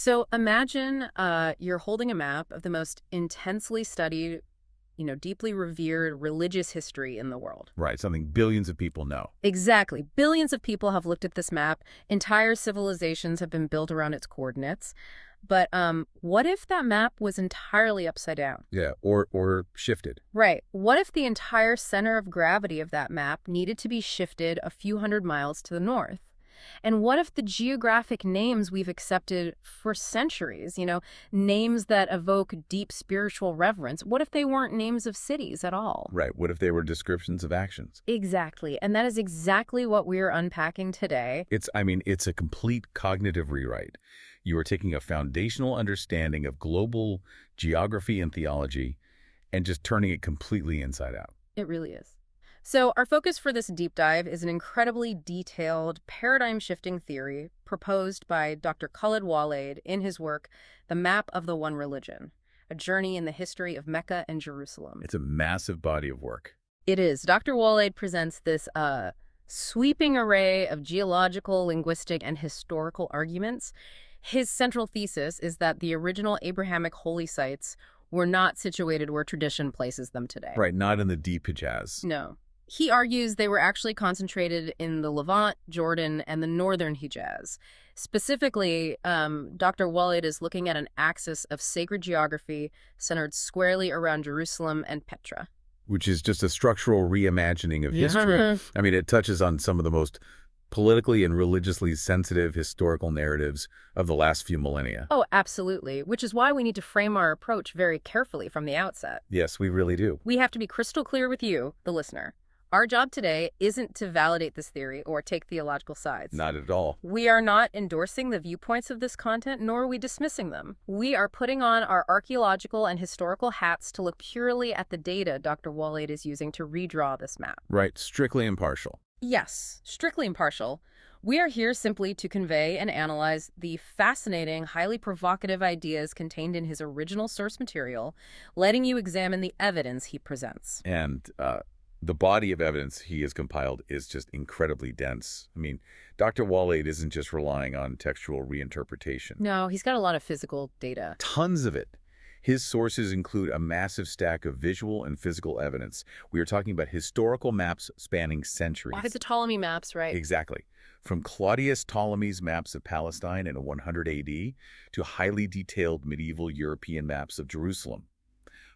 So imagine you're holding a map of the most intensely studied, deeply revered religious history in the world. Right, something billions of people know. Exactly. Billions of people have looked at this map. Entire civilizations have been built around its coordinates. But what if that map was entirely upside down? Yeah, or shifted. Right. What if the entire center of gravity of that map needed to be shifted a few hundred miles to the north? And what if the geographic names we've accepted for centuries, names that evoke deep spiritual reverence, what if they weren't names of cities at all? Right, what if they were descriptions of actions? Exactly. And that is exactly what we're unpacking today. It's a complete cognitive rewrite. You are taking a foundational understanding of global geography and theology and just turning it completely inside out. It really is. So our focus for this deep dive is an incredibly detailed, paradigm-shifting theory proposed by Dr. Khaled Waleed in his work, The Map of the One Religion, a journey in the history of Mecca and Jerusalem. It's a massive body of work. It is. Dr. Waleed presents this sweeping array of geological, linguistic, and historical arguments. His central thesis is that the original Abrahamic holy sites were not situated where tradition places them today. Right, not in the deep Hijaz. No. He argues they were actually concentrated in the Levant, Jordan, and the northern Hijaz. Specifically, Dr. Waleed is looking at an axis of sacred geography centered squarely around Jerusalem and Petra. Which is just a structural reimagining of history. I mean, it touches on some of the most politically and religiously sensitive historical narratives of the last few millennia. Oh, absolutely. Which is why we need to frame our approach very carefully from the outset. Yes, we really do. We have to be crystal clear with you, the listener. Our job today isn't to validate this theory or take theological sides. Not at all. We are not endorsing the viewpoints of this content, nor are we dismissing them. We are putting on our archaeological and historical hats to look purely at the data Dr. Waleed is using to redraw this map. Right, strictly impartial. Yes, strictly impartial. We are here simply to convey and analyze the fascinating, highly provocative ideas contained in his original source material, letting you examine the evidence he presents. And the body of evidence he has compiled is just incredibly dense. I mean, Dr. Waleed isn't just relying on textual reinterpretation. No, he's got a lot of physical data. Tons of it. His sources include a massive stack of visual and physical evidence. We are talking about historical maps spanning centuries. Why the Ptolemy maps, right? Exactly. From Claudius Ptolemy's maps of Palestine in 100 AD to highly detailed medieval European maps of Jerusalem.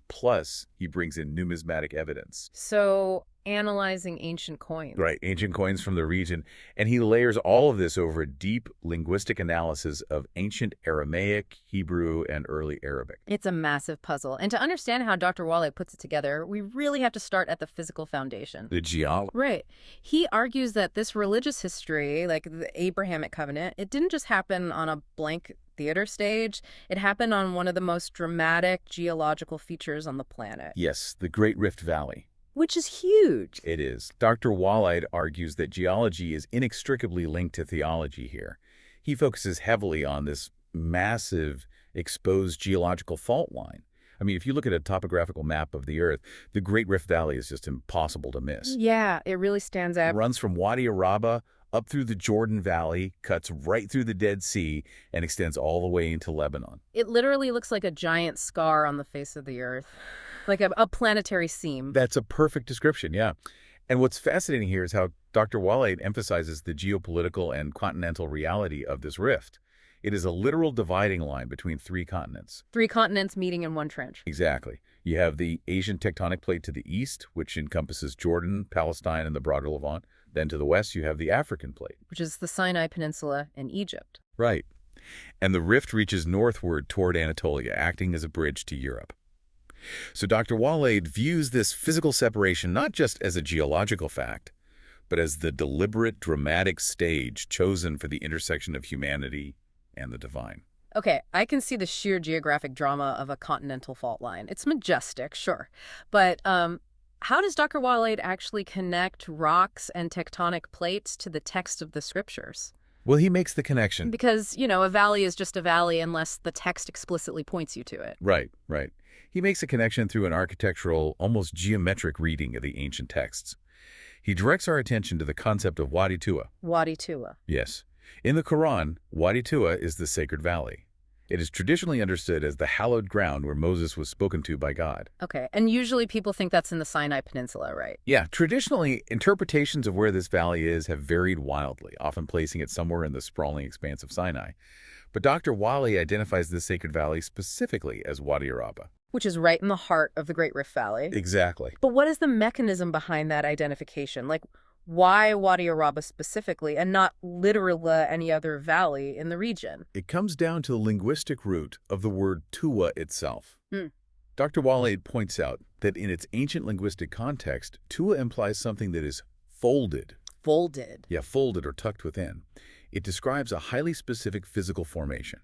Plus, he brings in numismatic evidence. So, analyzing ancient coins. Right, ancient coins from the region. And he layers all of this over a deep linguistic analysis of ancient Aramaic, Hebrew, and early Arabic. It's a massive puzzle. And to understand how Dr. Waleed puts it together, we really have to start at the physical foundation. The geology. Right. He argues that this religious history, like the Abrahamic covenant, it didn't just happen on a blank theater stage. It happened on one of the most dramatic geological features on the planet. Yes, the Great Rift Valley. Which is huge. It is. Dr. Waleed argues that geology is inextricably linked to theology here. He focuses heavily on this massive exposed geological fault line. I mean, if you look at a topographical map of the Earth, the Great Rift Valley is just impossible to miss. Yeah, it really stands out. It runs from Wadi Araba up through the Jordan Valley, cuts right through the Dead Sea, and extends all the way into Lebanon. It literally looks like a giant scar on the face of the Earth, like a planetary seam. That's a perfect description, yeah. And what's fascinating here is how Dr. Waleed emphasizes the geopolitical and continental reality of this rift. It is a literal dividing line between three continents. Three continents meeting in one trench. Exactly. You have the Asian tectonic plate to the east, which encompasses Jordan, Palestine, and the broader Levant. Then to the west, you have the African plate, which is the Sinai Peninsula and Egypt. Right. And the rift reaches northward toward Anatolia, acting as a bridge to Europe. So Dr. Waleed views this physical separation not just as a geological fact, but as the deliberate, dramatic stage chosen for the intersection of humanity and the divine. Okay, I can see the sheer geographic drama of a continental fault line. It's majestic, sure. But how does Dr. Waleed actually connect rocks and tectonic plates to the text of the scriptures? Well, he makes the connection. Because, a valley is just a valley unless the text explicitly points you to it. Right, right. He makes a connection through an architectural, almost geometric reading of the ancient texts. He directs our attention to the concept of Wadi Tuwa. Wadi Tuwa. Yes. In the Quran, Wadi Tuwa is the sacred valley. It is traditionally understood as the hallowed ground where Moses was spoken to by God. Okay, and usually people think that's in the Sinai Peninsula, right? Yeah, traditionally, interpretations of where this valley is have varied wildly, often placing it somewhere in the sprawling expanse of Sinai. But Dr. Waleed identifies this sacred valley specifically as Wadi Araba. Which is right in the heart of the Great Rift Valley. Exactly. But what is the mechanism behind that identification? Like, why Wadi Araba specifically and not literally any other valley in the region? It comes down to the linguistic root of the word tuwa itself. Hmm. Dr. Waleed points out that in its ancient linguistic context, tuwa implies something that is folded. Folded. Yeah, folded or tucked within. It describes a highly specific physical formation.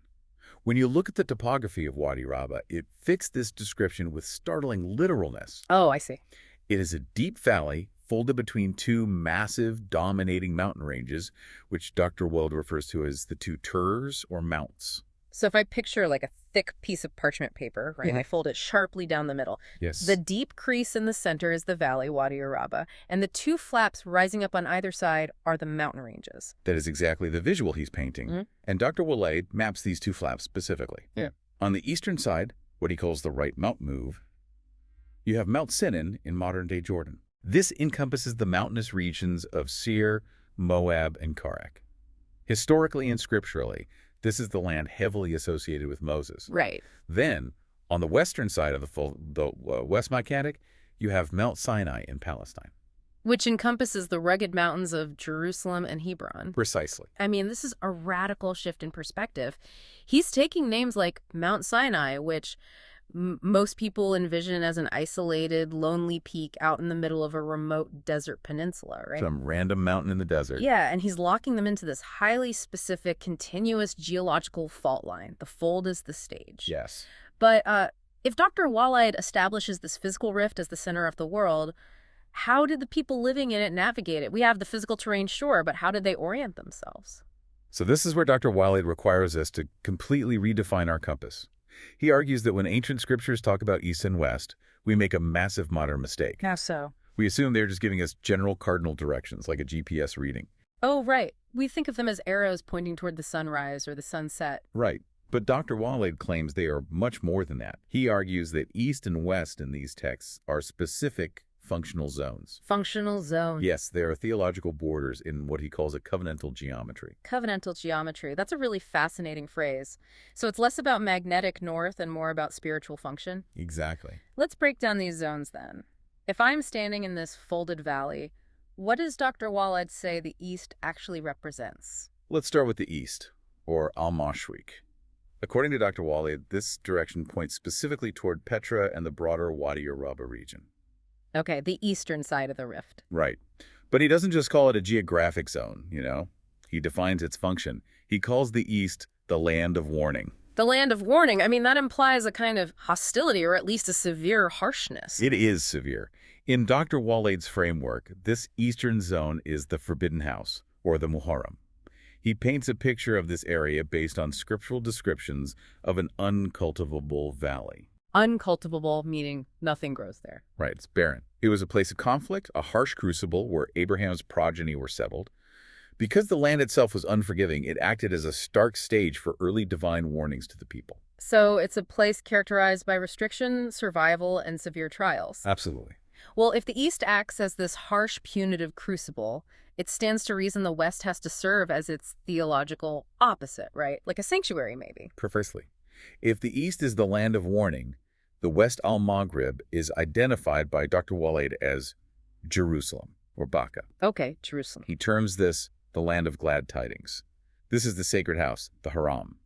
When you look at the topography of Wadi Araba, it fits this description with startling literalness. Oh, I see. It is a deep valley folded between two massive, dominating mountain ranges, which Dr. Waleed refers to as the two turs or mounts. So if I picture like a thick piece of parchment paper, right, and I fold it sharply down the middle. Yes. The deep crease in the center is the valley, Wadi Araba, and the two flaps rising up on either side are the mountain ranges. That is exactly the visual he's painting. Mm-hmm. And Dr. Waleed maps these two flaps specifically. Yeah. On the eastern side, what he calls the right mount move, you have Mount Sinan in modern-day Jordan. This encompasses the mountainous regions of Seir, Moab, and Karak. Historically and scripturally, this is the land heavily associated with Moses. Right. Then, on the western side of the West Makatic, you have Mount Sinai in Palestine. Which encompasses the rugged mountains of Jerusalem and Hebron. Precisely. I mean, this is a radical shift in perspective. He's taking names like Mount Sinai, which most people envision as an isolated, lonely peak out in the middle of a remote desert peninsula, right? Some random mountain in the desert. Yeah, and he's locking them into this highly specific, continuous geological fault line. The fold is the stage. Yes. But if Dr. Waleed establishes this physical rift as the center of the world, how did the people living in it navigate it? We have the physical terrain, sure, but how did they orient themselves? So this is where Dr. Waleed requires us to completely redefine our compass. He argues that when ancient scriptures talk about east and west, we make a massive modern mistake. How so? We assume they're just giving us general cardinal directions, like a GPS reading. Oh, right. We think of them as arrows pointing toward the sunrise or the sunset. Right. But Dr. Waleed claims they are much more than that. He argues that east and west in these texts are specific functional zones. Functional zones. Yes, they are theological borders in what he calls a covenantal geometry. Covenantal geometry. That's a really fascinating phrase. So it's less about magnetic north and more about spiritual function? Exactly. Let's break down these zones then. If I'm standing in this folded valley, what does Dr. Waleed say the east actually represents? Let's start with the east, or al-Mashriq. According to Dr. Waleed, this direction points specifically toward Petra and the broader Wadi Araba region. Okay, the eastern side of the rift. Right. But he doesn't just call it a geographic zone, you know. He defines its function. He calls the east the land of warning. The land of warning. I mean, that implies a kind of hostility or at least a severe harshness. It is severe. In Dr. Waleed's framework, this eastern zone is the forbidden house, or the Muharram. He paints a picture of this area based on scriptural descriptions of an uncultivable valley. Uncultivable, meaning nothing grows there. Right, it's barren. It was a place of conflict, a harsh crucible where Abraham's progeny were settled. Because the land itself was unforgiving, it acted as a stark stage for early divine warnings to the people. So it's a place characterized by restriction, survival, and severe trials. Absolutely. Well, if the East acts as this harsh, punitive crucible, it stands to reason the West has to serve as its theological opposite, right? Like a sanctuary, maybe. Precisely. If the East is the land of warning, the West al-Maghrib is identified by Dr. Waleed as Jerusalem, or Beca. Okay, Jerusalem. He terms this the land of glad tidings. This is the sacred house, the Haram.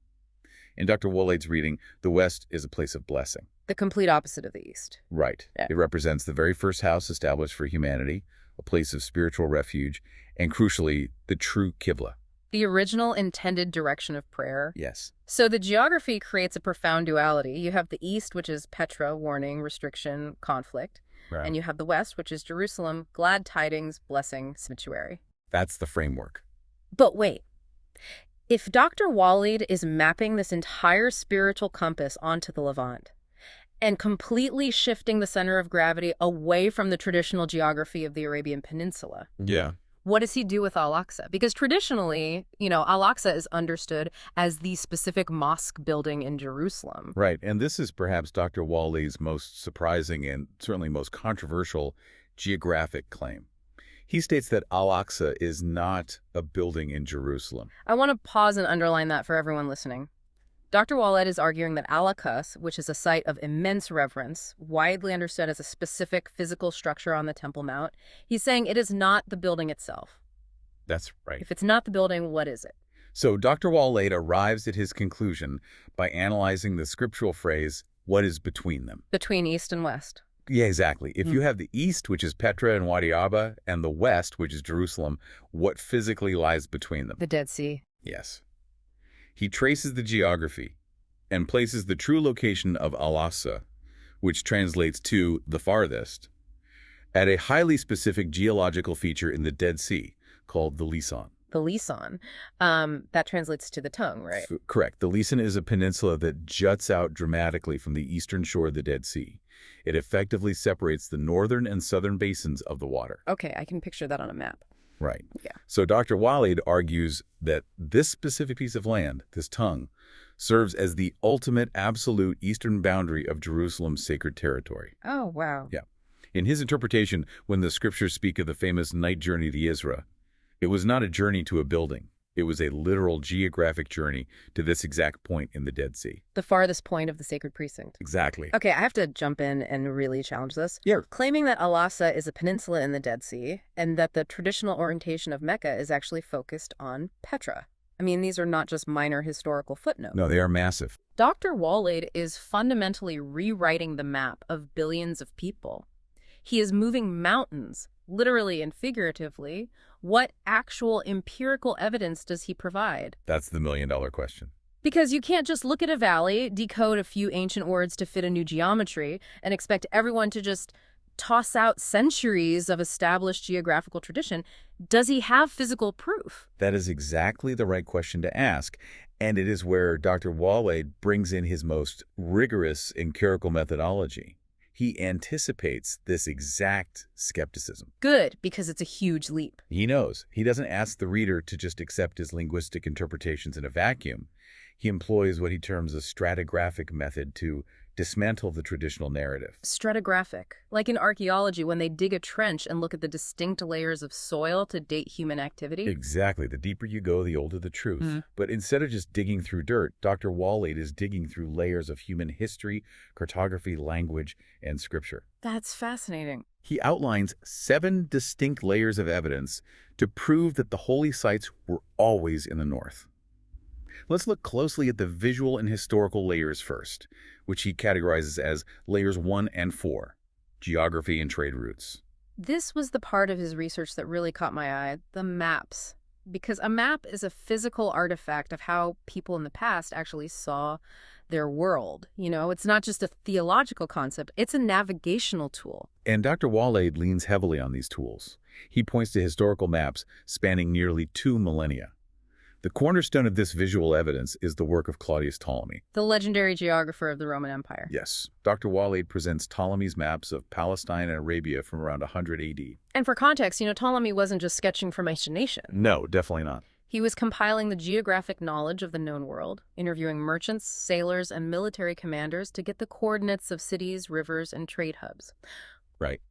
In Dr. Waleed's reading, the West is a place of blessing. The complete opposite of the East. Right. Yeah. It represents the very first house established for humanity, a place of spiritual refuge, and crucially, the true Qibla. The original intended direction of prayer. Yes. So the geography creates a profound duality. You have the East, which is Petra, warning, restriction, conflict. Right. And you have the West, which is Jerusalem, glad tidings, blessing, sanctuary. That's the framework. But wait. If Dr. Waleed is mapping this entire spiritual compass onto the Levant and completely shifting the center of gravity away from the traditional geography of the Arabian Peninsula, Yeah. What does he do with Al-Aqsa? Because traditionally, Al-Aqsa is understood as the specific mosque building in Jerusalem. Right, and this is perhaps Dr. Waleed's most surprising and certainly most controversial geographic claim. He states that Al-Aqsa is not a building in Jerusalem. I want to pause and underline that for everyone listening. Dr. Waleed is arguing that Al-Aqsa, which is a site of immense reverence, widely understood as a specific physical structure on the Temple Mount, he's saying it is not the building itself. That's right. If it's not the building, what is it? So Dr. Waleed arrives at his conclusion by analyzing the scriptural phrase, what is between them? Between East and West. Yeah, exactly. If you have the East, which is Petra and Wadi Arba, and the West, which is Jerusalem, what physically lies between them? The Dead Sea. Yes. He traces the geography and places the true location of Al-Aqsa, which translates to the farthest, at a highly specific geological feature in the Dead Sea called the Lisan. The Lisan. That translates to the tongue, right? Correct. The Lisan is a peninsula that juts out dramatically from the eastern shore of the Dead Sea. It effectively separates the northern and southern basins of the water. Okay, I can picture that on a map. Right. Yeah. So Dr. Waleed argues that this specific piece of land, this tongue, serves as the ultimate absolute eastern boundary of Jerusalem's sacred territory. Oh, wow. Yeah. In his interpretation, when the scriptures speak of the famous night journey to Ezra, it was not a journey to a building. It was a literal geographic journey to this exact point in the Dead Sea. The farthest point of the sacred precinct. Exactly. Okay, I have to jump in and really challenge this. Yeah. Claiming that Al-Aqsa is a peninsula in the Dead Sea and that the traditional orientation of Mecca is actually focused on Petra. I mean, these are not just minor historical footnotes. No, they are massive. Dr. Waleed is fundamentally rewriting the map of billions of people. He is moving mountains, literally and figuratively. What actual empirical evidence does he provide? That's the million-dollar question. Because you can't just look at a valley, decode a few ancient words to fit a new geometry, and expect everyone to just toss out centuries of established geographical tradition. Does he have physical proof? That is exactly the right question to ask, and it is where Dr. Waleed brings in his most rigorous empirical methodology. He anticipates this exact skepticism. Good, because it's a huge leap. He knows. He doesn't ask the reader to just accept his linguistic interpretations in a vacuum. He employs what he terms a stratigraphic method to dismantle the traditional narrative. Stratigraphic, like in archaeology when they dig a trench and look at the distinct layers of soil to date human activity. Exactly. The deeper you go, the older the truth. But instead of just digging through dirt, Dr. Waleed is digging through layers of human history, cartography, language, and scripture. That's fascinating. He outlines 7 distinct layers of evidence to prove that the holy sites were always in the north. Let's look closely at the visual and historical layers first, which he categorizes as layers 1 and 4, geography and trade routes. This was the part of his research that really caught my eye, the maps. Because a map is a physical artifact of how people in the past actually saw their world. It's not just a theological concept, it's a navigational tool. And Dr. Waleed leans heavily on these tools. He points to historical maps spanning nearly 2 millennia. The cornerstone of this visual evidence is the work of Claudius Ptolemy, the legendary geographer of the Roman Empire. Yes. Dr. Waleed presents Ptolemy's maps of Palestine and Arabia from around 100 AD. And for context, Ptolemy wasn't just sketching for imagination. No, definitely not. He was compiling the geographic knowledge of the known world, interviewing merchants, sailors, and military commanders to get the coordinates of cities, rivers, and trade hubs. Right.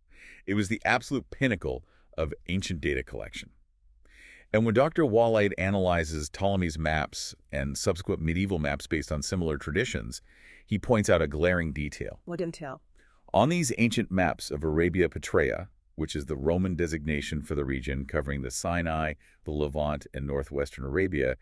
It was the absolute pinnacle of ancient data collection. And when Dr. Waleed analyzes Ptolemy's maps and subsequent medieval maps based on similar traditions, he points out a glaring detail. What detail? On these ancient maps of Arabia Petraea, which is the Roman designation for the region covering the Sinai, the Levant, and northwestern Arabia,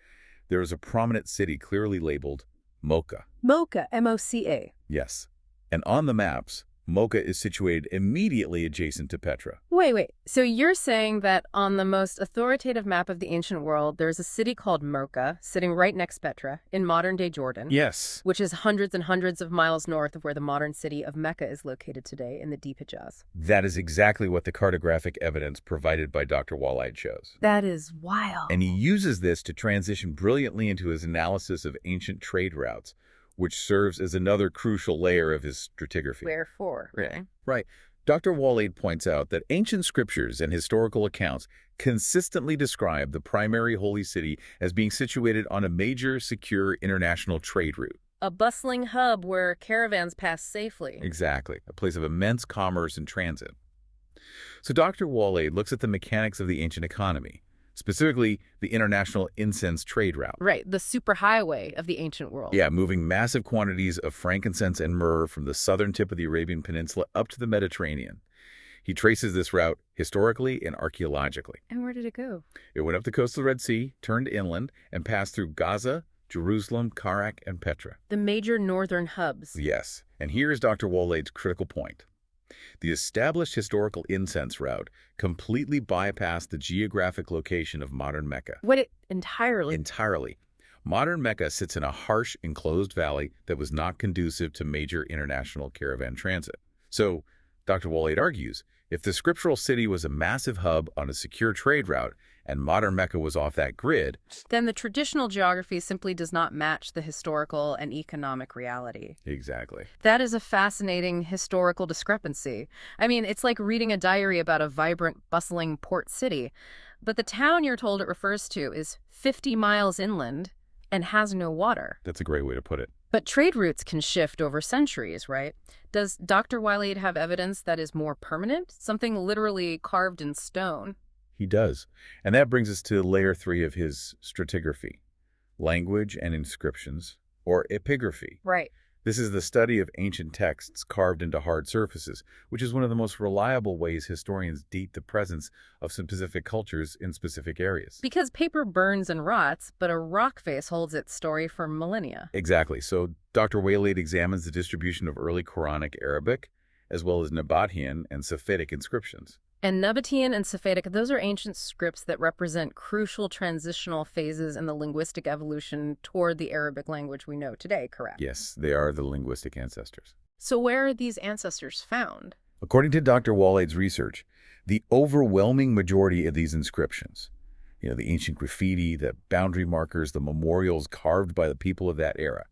there is a prominent city clearly labeled Mocha. Mocha, M-O-C-A. Yes. And on the maps, Mocha is situated immediately adjacent to Petra. Wait. So you're saying that on the most authoritative map of the ancient world, there's a city called Mocha sitting right next to Petra in modern-day Jordan. Yes. Which is hundreds and hundreds of miles north of where the modern city of Meca is located today in the deep Hijaz. That is exactly what the cartographic evidence provided by Dr. Waleed shows. That is wild. And he uses this to transition brilliantly into his analysis of ancient trade routes, which serves as another crucial layer of his stratigraphy. Wherefore, really? Right. Dr. Waleed points out that ancient scriptures and historical accounts consistently describe the primary holy city as being situated on a major, secure international trade route. A bustling hub where caravans pass safely. Exactly, a place of immense commerce and transit. So Dr. Waleed looks at the mechanics of the ancient economy, specifically the international incense trade route. Right, the superhighway of the ancient world. Yeah, moving massive quantities of frankincense and myrrh from the southern tip of the Arabian Peninsula up to the Mediterranean. He traces this route historically and archaeologically. And where did it go? It went up the coast of the Red Sea, turned inland, and passed through Gaza, Jerusalem, Karak, and Petra. The major northern hubs. Yes, and here is Dr. Waleed's critical point. The established historical incense route completely bypassed the geographic location of modern Mecca. What, entirely? Entirely. Modern Mecca sits in a harsh, enclosed valley that was not conducive to major international caravan transit. So, Dr. Waleed argues, if the scriptural city was a massive hub on a secure trade route, and modern Mecca was off that grid, then the traditional geography simply does not match the historical and economic reality. Exactly. That is a fascinating historical discrepancy. I mean, it's like reading a diary about a vibrant, bustling port city, but the town you're told it refers to is 50 miles inland and has no water. That's a great way to put it. But trade routes can shift over centuries, right? Does Dr. Waleed have evidence that is more permanent? Something literally carved in stone? He does. And that brings us to layer 3 of his stratigraphy, language and inscriptions, or epigraphy. Right. This is the study of ancient texts carved into hard surfaces, which is one of the most reliable ways historians date the presence of specific cultures in specific areas. Because paper burns and rots, but a rock face holds its story for millennia. Exactly. So Dr. Waleed examines the distribution of early Quranic Arabic, as well as Nabatean and Safedic inscriptions. And Nabatean and Safedic, those are ancient scripts that represent crucial transitional phases in the linguistic evolution toward the Arabic language we know today, correct? Yes, they are the linguistic ancestors. So where are these ancestors found? According to Dr. Waleed's research, the overwhelming majority of these inscriptions, the ancient graffiti, the boundary markers, the memorials carved by the people of that era,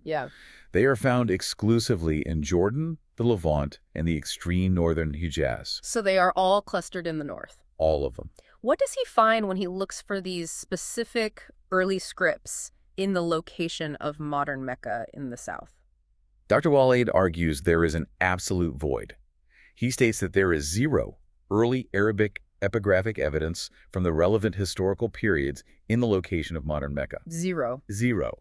they are found exclusively in Jordan, the Levant, and the extreme northern Hijaz. So they are all clustered in the north? All of them. What does he find when he looks for these specific early scripts in the location of modern Mecca in the south? Dr. Waleed argues there is an absolute void. He states that there is zero early Arabic epigraphic evidence from the relevant historical periods in the location of modern Mecca. Zero. Zero.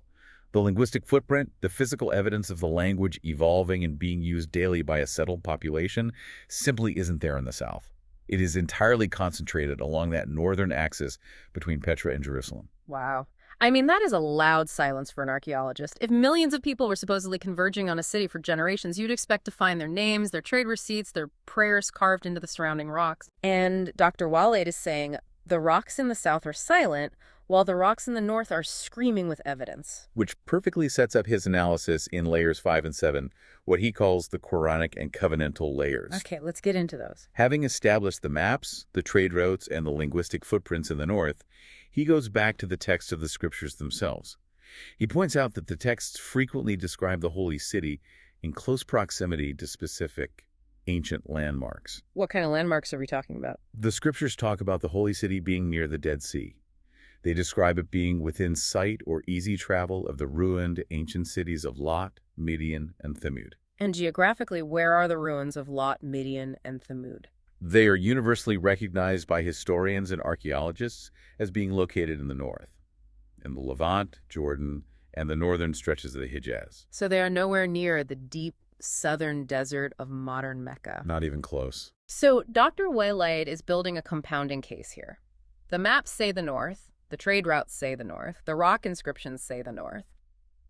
The linguistic footprint, the physical evidence of the language evolving and being used daily by a settled population, simply isn't there in the south. It is entirely concentrated along that northern axis between Petra and Jerusalem. Wow. I mean, that is a loud silence for an archaeologist. If millions of people were supposedly converging on a city for generations, you'd expect to find their names, their trade receipts, their prayers carved into the surrounding rocks. And Dr. Waleed is saying the rocks in the south are silent, while the rocks in the north are screaming with evidence. Which perfectly sets up his analysis in layers 5 and 7, what he calls the Quranic and covenantal layers. Okay, let's get into those. Having established the maps, the trade routes, and the linguistic footprints in the north, he goes back to the text of the scriptures themselves. He points out that the texts frequently describe the holy city in close proximity to specific ancient landmarks. What kind of landmarks are we talking about? The scriptures talk about the holy city being near the Dead Sea. They describe it being within sight or easy travel of the ruined ancient cities of Lot, Midian, and Thamud. And geographically, where are the ruins of Lot, Midian, and Thamud? They are universally recognized by historians and archaeologists as being located in the north, in the Levant, Jordan, and the northern stretches of the Hijaz. So they are nowhere near the deep southern desert of modern Mecca. Not even close. So Dr. Waleed is building a compounding case here. The maps say the north, the trade routes say the north, the rock inscriptions say the north.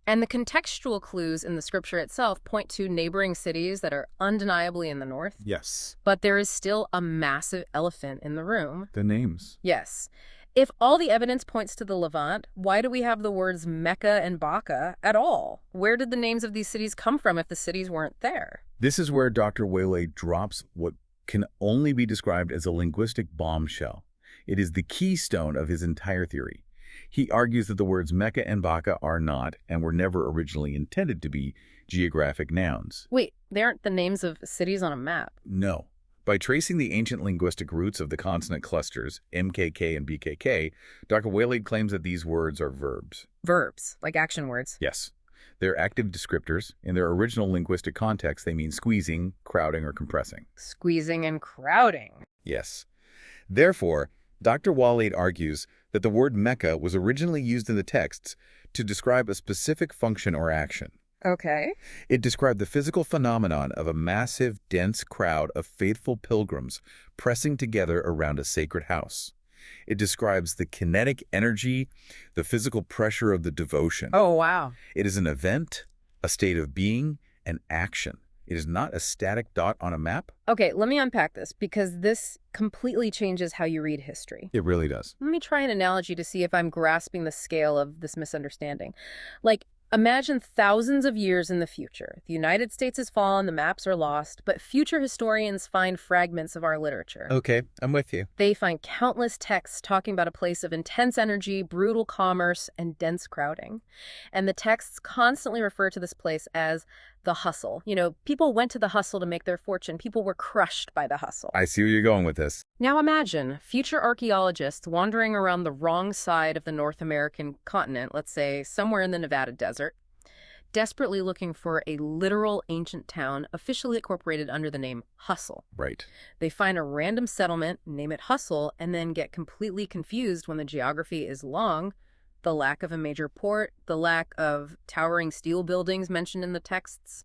And the contextual clues in the scripture itself point to neighboring cities that are undeniably in the north. Yes. But there is still a massive elephant in the room. The names. Yes. If all the evidence points to the Levant, why do we have the words Meca and Beca at all? Where did the names of these cities come from if the cities weren't there? This is where Dr. Waleed drops what can only be described as a linguistic bombshell. It is the keystone of his entire theory. He argues that the words Meca and Beca are not, and were never originally intended to be, geographic nouns. Wait, they aren't the names of cities on a map? No, By tracing the ancient linguistic roots of the consonant clusters, MKK and BKK, Dr. Waleed claims that these words are verbs. Verbs, like action words. Yes. They're active descriptors. In their original linguistic context, they mean squeezing, crowding, or compressing. Squeezing and crowding. Yes. Therefore, Dr. Waleed argues that the word Meca was originally used in the texts to describe a specific function or action. Okay. It described the physical phenomenon of a massive, dense crowd of faithful pilgrims pressing together around a sacred house. It describes the kinetic energy, the physical pressure of the devotion. Oh, wow. It is an event, a state of being, an action. It is not a static dot on a map. Okay, let me unpack this, because this completely changes how you read history. It really does. Let me try an analogy to see if I'm grasping the scale of this misunderstanding. Like, imagine thousands of years in the future. The United States has fallen, the maps are lost, but future historians find fragments of our literature. Okay, I'm with you. They find countless texts talking about a place of intense energy, brutal commerce, and dense crowding. And the texts constantly refer to this place as the hustle. You know, people went to the hustle to make their fortune. People were crushed by the hustle. I see where you're going with this. Now imagine future archaeologists wandering around the wrong side of the North American continent, let's say somewhere in the Nevada desert, desperately looking for a literal ancient town officially incorporated under the name Hustle. Right. They find a random settlement, name it Hustle, and then get completely confused when the geography is long. The lack of a major port, the lack of towering steel buildings mentioned in the texts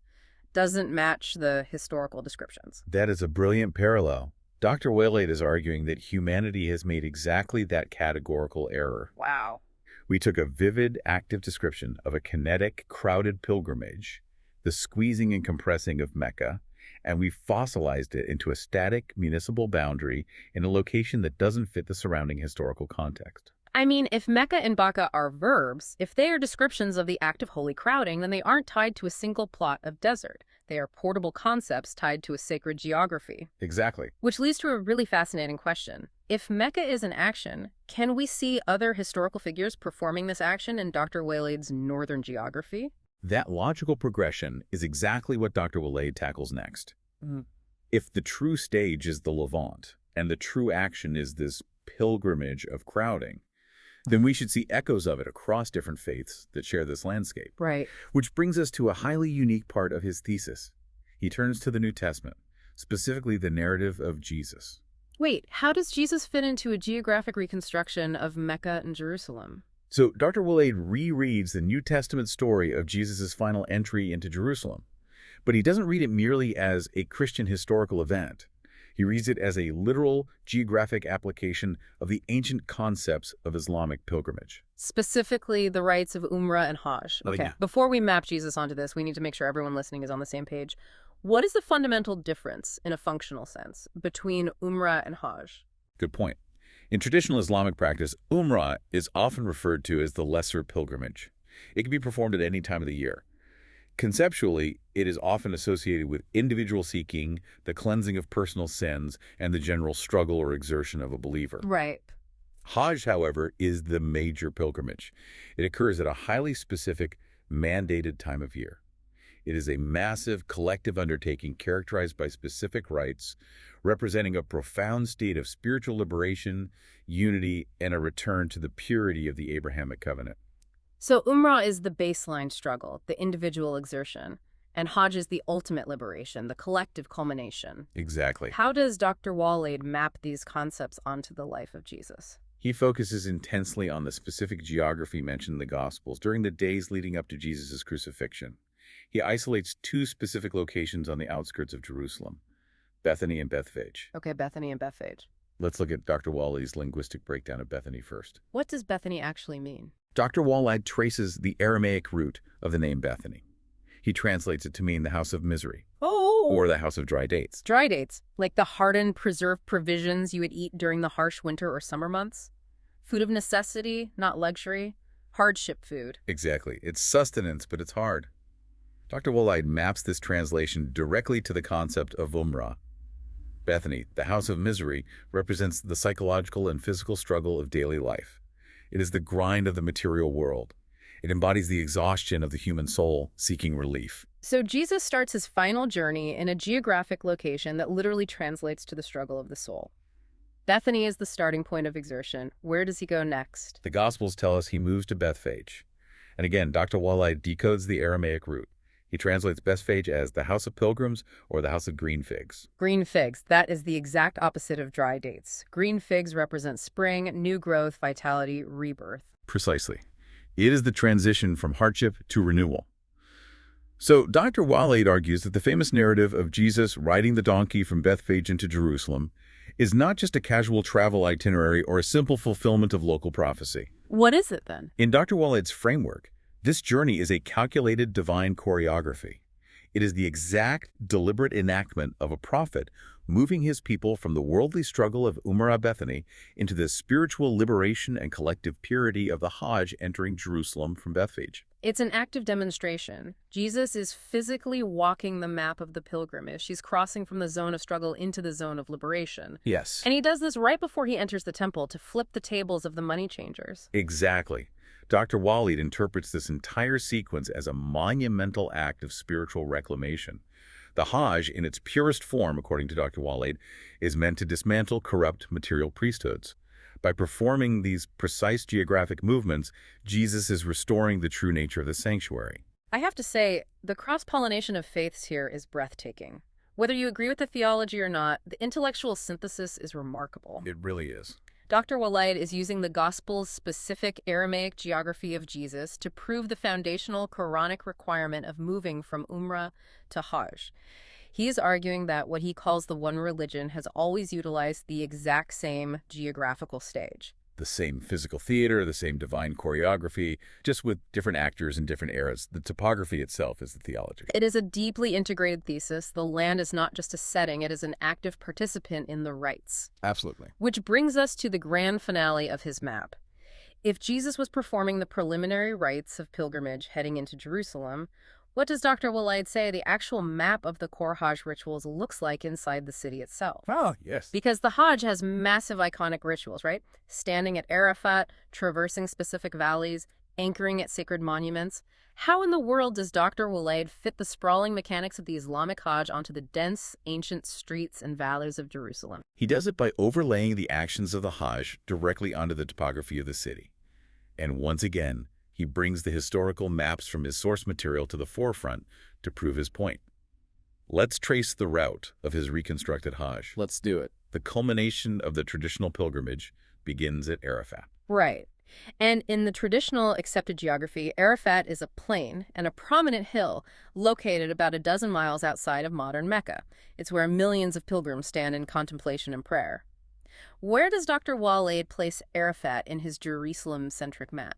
doesn't match the historical descriptions. That is a brilliant parallel. Dr. Waleed is arguing that humanity has made exactly that categorical error. Wow. We took a vivid, active description of a kinetic, crowded pilgrimage, the squeezing and compressing of Meca, and we fossilized it into a static municipal boundary in a location that doesn't fit the surrounding historical context. I mean, if Meca and Beca are verbs, if they are descriptions of the act of holy crowding, then they aren't tied to a single plot of desert. They are portable concepts tied to a sacred geography. Exactly. Which leads to a really fascinating question. If Meca is an action, can we see other historical figures performing this action in Dr. Waleed's northern geography? That logical progression is exactly what Dr. Waleed tackles next. If the true stage is the Levant, and the true action is this pilgrimage of crowding, then we should see echoes of it across different faiths that share this landscape. Right. Which brings us to a highly unique part of his thesis. He turns to the New Testament, specifically the narrative of Jesus. Wait, how does Jesus fit into a geographic reconstruction of Mecca and Jerusalem? So Dr. Waleed rereads the New Testament story of Jesus' final entry into Jerusalem, but he doesn't read it merely as a Christian historical event. He reads it as a literal geographic application of the ancient concepts of Islamic pilgrimage. Specifically, the rites of Umrah and Hajj. Okay, Yeah. Before we map Jesus onto this, we need to make sure everyone listening is on the same page. What is the fundamental difference, in a functional sense, between Umrah and Hajj? Good point. In traditional Islamic practice, Umrah is often referred to as the lesser pilgrimage. It can be performed at any time of the year. Conceptually, it is often associated with individual seeking, the cleansing of personal sins, and the general struggle or exertion of a believer. Right. Hajj, however, is the major pilgrimage. It occurs at a highly specific, mandated time of year. It is a massive, collective undertaking characterized by specific rites, representing a profound state of spiritual liberation, unity, and a return to the purity of the Abrahamic covenant. So Umrah is the baseline struggle, the individual exertion, and Hajj is the ultimate liberation, the collective culmination. Exactly. How does Dr. Waleed map these concepts onto the life of Jesus? He focuses intensely on the specific geography mentioned in the Gospels during the days leading up to Jesus' crucifixion. He isolates two specific locations on the outskirts of Jerusalem, Bethany and Bethphage. Okay, Bethany and Bethphage. Let's look at Dr. Waleed's linguistic breakdown of Bethany first. What does Bethany actually mean? Dr. Waleed traces the Aramaic root of the name Bethany. He translates it to mean the house of misery, or the house of dry dates. Dry dates, like the hardened, preserved provisions you would eat during the harsh winter or summer months. Food of necessity, not luxury. Hardship food. Exactly. It's sustenance, but it's hard. Dr. Waleed maps this translation directly to the concept of Umrah. Bethany, the house of misery, represents the psychological and physical struggle of daily life. It is the grind of the material world. It embodies the exhaustion of the human soul seeking relief. So Jesus starts his final journey in a geographic location that literally translates to the struggle of the soul. Bethany is the starting point of exertion. Where does he go next? The Gospels tell us he moves to Bethphage. And again, Dr. Waleed decodes the Aramaic root. He translates Bethphage as the house of pilgrims or the house of green figs. Green figs. That is the exact opposite of dry dates. Green figs represent spring, new growth, vitality, rebirth. Precisely. It is the transition from hardship to renewal. So Dr. Waleed argues that the famous narrative of Jesus riding the donkey from Bethphage into Jerusalem is not just a casual travel itinerary or a simple fulfillment of local prophecy. What is it then? In Dr. Waleed's framework, this journey is a calculated divine choreography. It is the exact, deliberate enactment of a prophet moving his people from the worldly struggle of Umrah Bethany into the spiritual liberation and collective purity of the Hajj entering Jerusalem from Bethphage. It's an active demonstration. Jesus is physically walking the map of the pilgrimage. He's crossing from the zone of struggle into the zone of liberation. Yes. And he does this right before he enters the temple to flip the tables of the money changers. Exactly. Dr. Waleed interprets this entire sequence as a monumental act of spiritual reclamation. The Hajj, in its purest form, according to Dr. Waleed, is meant to dismantle corrupt material priesthoods. By performing these precise geographic movements, Jesus is restoring the true nature of the sanctuary. I have to say, the cross-pollination of faiths here is breathtaking. Whether you agree with the theology or not, the intellectual synthesis is remarkable. It really is. Dr. Waleed is using the Gospel's specific Aramaic geography of Jesus to prove the foundational Quranic requirement of moving from Umrah to Hajj. He is arguing that what he calls the one religion has always utilized the exact same geographical stage. The same physical theater, the same divine choreography, just with different actors in different eras. The topography itself is the theology. It is a deeply integrated thesis. The land is not just a setting, it is an active participant in the rites. Absolutely. Which brings us to the grand finale of his map. If Jesus was performing the preliminary rites of pilgrimage heading into Jerusalem, what does Dr. Waleed say the actual map of the core Hajj rituals looks like inside the city itself? Oh, yes. Because the Hajj has massive iconic rituals, right? Standing at Arafat, traversing specific valleys, anchoring at sacred monuments. How in the world does Dr. Waleed fit the sprawling mechanics of the Islamic Hajj onto the dense, ancient streets and valleys of Jerusalem? He does it by overlaying the actions of the Hajj directly onto the topography of the city. And once again, he brings the historical maps from his source material to the forefront to prove his point. Let's trace the route of his reconstructed Hajj. Let's do it. The culmination of the traditional pilgrimage begins at Arafat. Right. And in the traditional accepted geography, Arafat is a plain and a prominent hill located about a dozen miles outside of modern Mecca. It's where millions of pilgrims stand in contemplation and prayer. Where does Dr. Waleed place Arafat in his Jerusalem-centric map?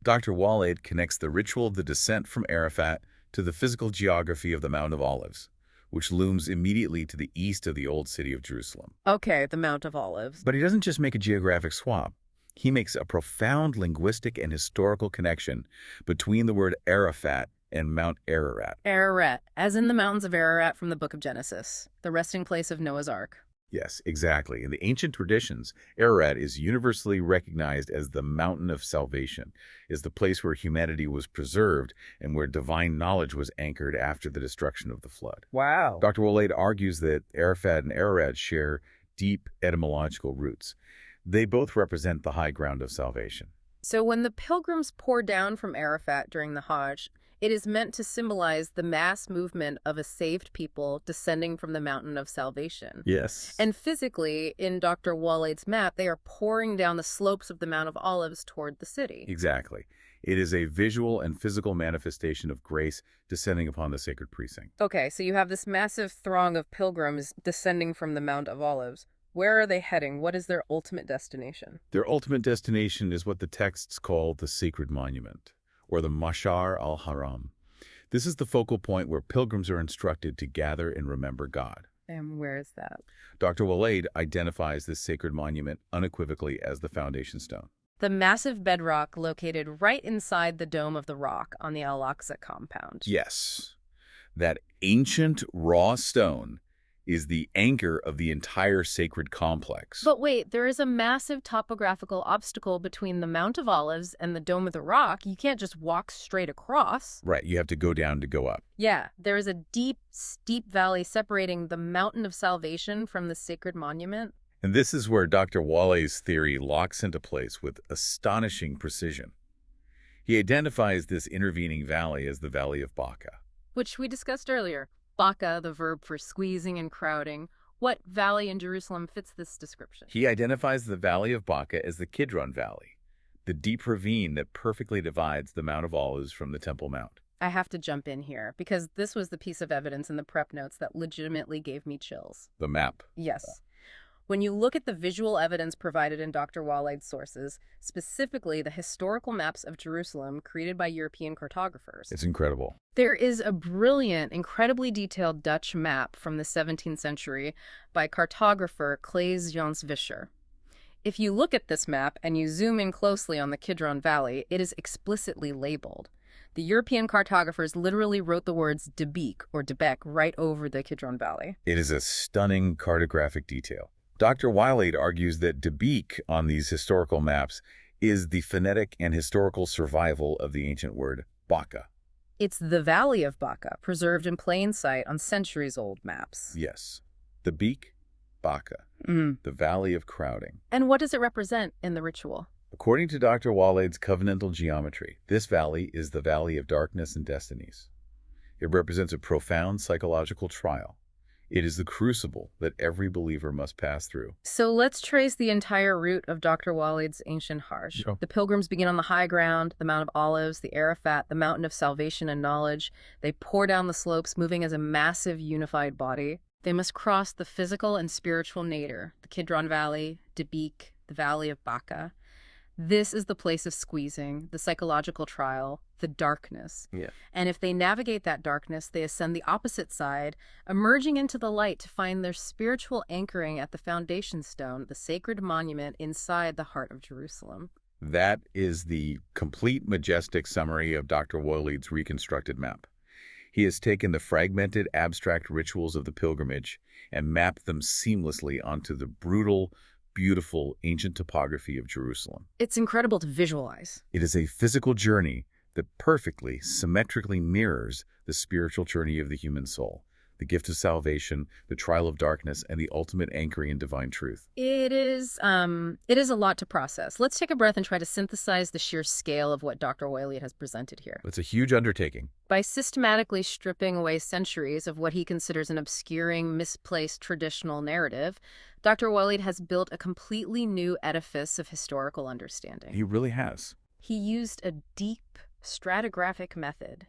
Dr. Waleed connects the ritual of the descent from Arafat to the physical geography of the Mount of Olives, which looms immediately to the east of the old city of Jerusalem. Okay, the Mount of Olives. But he doesn't just make a geographic swap. He makes a profound linguistic and historical connection between the word Arafat and Mount Ararat. Ararat, as in the mountains of Ararat from the Book of Genesis, the resting place of Noah's Ark. Yes, exactly. In the ancient traditions, Ararat is universally recognized as the mountain of salvation, is the place where humanity was preserved and where divine knowledge was anchored after the destruction of the flood. Wow. Dr. Waleed argues that Arafat and Ararat share deep etymological roots. They both represent the high ground of salvation. So when the pilgrims pour down from Arafat during the Hajj, it is meant to symbolize the mass movement of a saved people descending from the mountain of salvation. Yes. And physically, in Dr. Waleed's map, they are pouring down the slopes of the Mount of Olives toward the city. Exactly. It is a visual and physical manifestation of grace descending upon the sacred precinct. Okay, so you have this massive throng of pilgrims descending from the Mount of Olives. Where are they heading? What is their ultimate destination? Their ultimate destination is what the texts call the sacred monument, or the Mashar al-Haram. This is the focal point where pilgrims are instructed to gather and remember God. And where is that? Dr. Waleed identifies this sacred monument unequivocally as the foundation stone. The massive bedrock located right inside the Dome of the Rock on the Al-Aqsa compound. Yes, that ancient raw stone is the anchor of the entire sacred complex. But wait, there is a massive topographical obstacle between the Mount of Olives and the Dome of the Rock. You can't just walk straight across. Right, you have to go down to go up. Yeah, there is a deep, steep valley separating the Mountain of Salvation from the sacred monument. And this is where Dr. Waleed's theory locks into place with astonishing precision. He identifies this intervening valley as the Valley of Beca, Which we discussed earlier. Beca, the verb for squeezing and crowding. What valley in Jerusalem fits this description? He identifies the Valley of Beca as the Kidron Valley, the deep ravine that perfectly divides the Mount of Olives from the Temple Mount. I have to jump in here because this was the piece of evidence in the prep notes that legitimately gave me chills. The map. Yes. When you look at the visual evidence provided in Dr. Waleed's sources, specifically the historical maps of Jerusalem created by European cartographers, It's incredible. there is a brilliant, incredibly detailed Dutch map from the 17th century by cartographer Claes Jans Visser. If you look at this map and you zoom in closely on the Kidron Valley, it is explicitly labeled. The European cartographers literally wrote the words De Beek or De Beek right over the Kidron Valley. It is a stunning cartographic detail. Dr. Waleed argues that De Beek on these historical maps is the phonetic and historical survival of the ancient word Beca. It's the Valley of Beca, preserved in plain sight on centuries-old maps. Yes. The Beek, Beca, the Valley of Crowding. And what does it represent in the ritual? According to Dr. Waleed's covenantal geometry, this valley is the valley of darkness and destinies. It represents a profound psychological trial. It is the crucible that every believer must pass through. So let's trace the entire route of Dr. Waleed's ancient Harsh. Sure. The pilgrims begin on the high ground, the Mount of Olives, the Arafat, the mountain of salvation and knowledge. They pour down the slopes, moving as a massive unified body. They must cross the physical and spiritual nadir, the Kidron Valley, De Beek, the Valley of Beca. This is the place of squeezing, the psychological trial, the darkness. Yeah. And if they navigate that darkness, they ascend the opposite side, emerging into the light to find their spiritual anchoring at the foundation stone, the sacred monument inside the heart of Jerusalem. That is the complete, majestic summary of Dr. Waleed's reconstructed map. He has taken the fragmented, abstract rituals of the pilgrimage and mapped them seamlessly onto the brutal, beautiful, ancient topography of Jerusalem. It's incredible to visualize. It is a physical journey that perfectly, symmetrically mirrors the spiritual journey of the human soul, the gift of salvation, the trial of darkness, and the ultimate anchoring in divine truth. It is a lot to process. Let's take a breath and try to synthesize the sheer scale of what Dr. Waleed has presented here. It's a huge undertaking. By systematically stripping away centuries of what he considers an obscuring, misplaced traditional narrative, Dr. Waleed has built a completely new edifice of historical understanding. He really has. He used a deep stratigraphic method.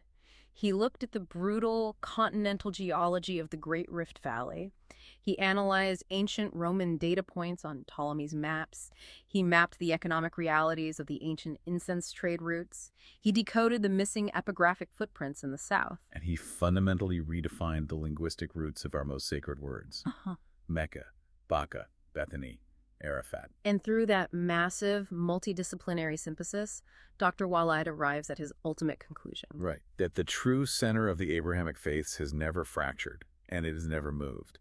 He looked at the brutal continental geology of the Great Rift Valley. He analyzed ancient Roman data points on Ptolemy's maps. He mapped the economic realities of the ancient incense trade routes. He decoded the missing epigraphic footprints in the south. And he fundamentally redefined the linguistic roots of our most sacred words. Meca, Beca, Bethany, Arafat. And through that massive, multidisciplinary synthesis, Dr. Waleed arrives at his ultimate conclusion. Right. That the true center of the Abrahamic faiths has never fractured, and it has never moved.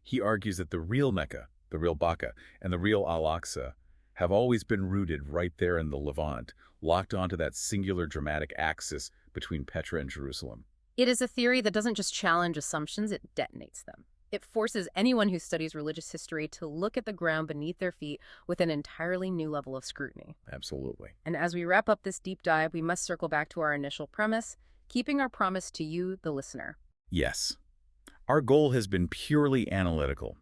He argues that the real Meca, the real Beca, and the real Al-Aqsa have always been rooted right there in the Levant, locked onto that singular dramatic axis between Petra and Jerusalem. It is a theory that doesn't just challenge assumptions, it detonates them. It forces anyone who studies religious history to look at the ground beneath their feet with an entirely new level of scrutiny. Absolutely. And as we wrap up this deep dive, we must circle back to our initial premise, keeping our promise to you, the listener. Yes. Our goal has been purely analytical.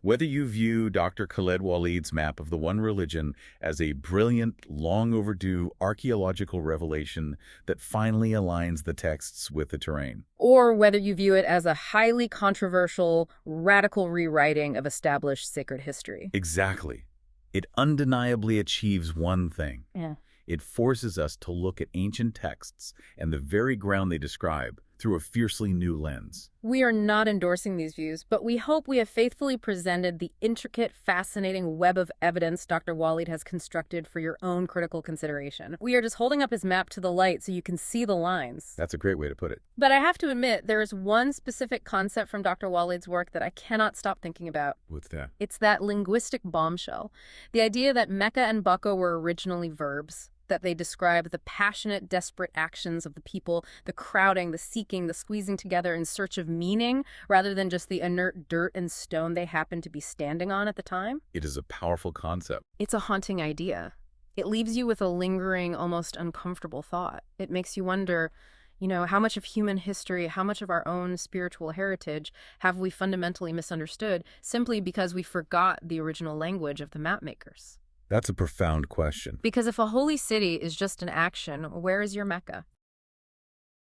Whether you view Dr. Khaled Waleed's map of the one religion as a brilliant, long overdue archaeological revelation that finally aligns the texts with the terrain, Or whether you view it as a highly controversial, radical rewriting of established sacred history. exactly. It undeniably achieves one thing. Yeah. It forces us to look at ancient texts and the very ground they describe through a fiercely new lens. We are not endorsing these views, but we hope we have faithfully presented the intricate, fascinating web of evidence Dr. Waleed has constructed for your own critical consideration. We are just holding up his map to the light so you can see the lines. That's a great way to put it. But I have to admit, there is one specific concept from Dr. Waleed's work that I cannot stop thinking about. What's that? It's that linguistic bombshell. The idea that Meca and Beca were originally verbs, that they describe the passionate, desperate actions of the people, the crowding, the seeking, the squeezing together in search of meaning, rather than just the inert dirt and stone they happened to be standing on at the time. It is a powerful concept. It's a haunting idea. It leaves you with a lingering, almost uncomfortable thought. It makes you wonder, how much of human history, how much of our own spiritual heritage have we fundamentally misunderstood simply because we forgot the original language of the map makers? That's a profound question. Because if a holy city is just an action, where is your Mecca?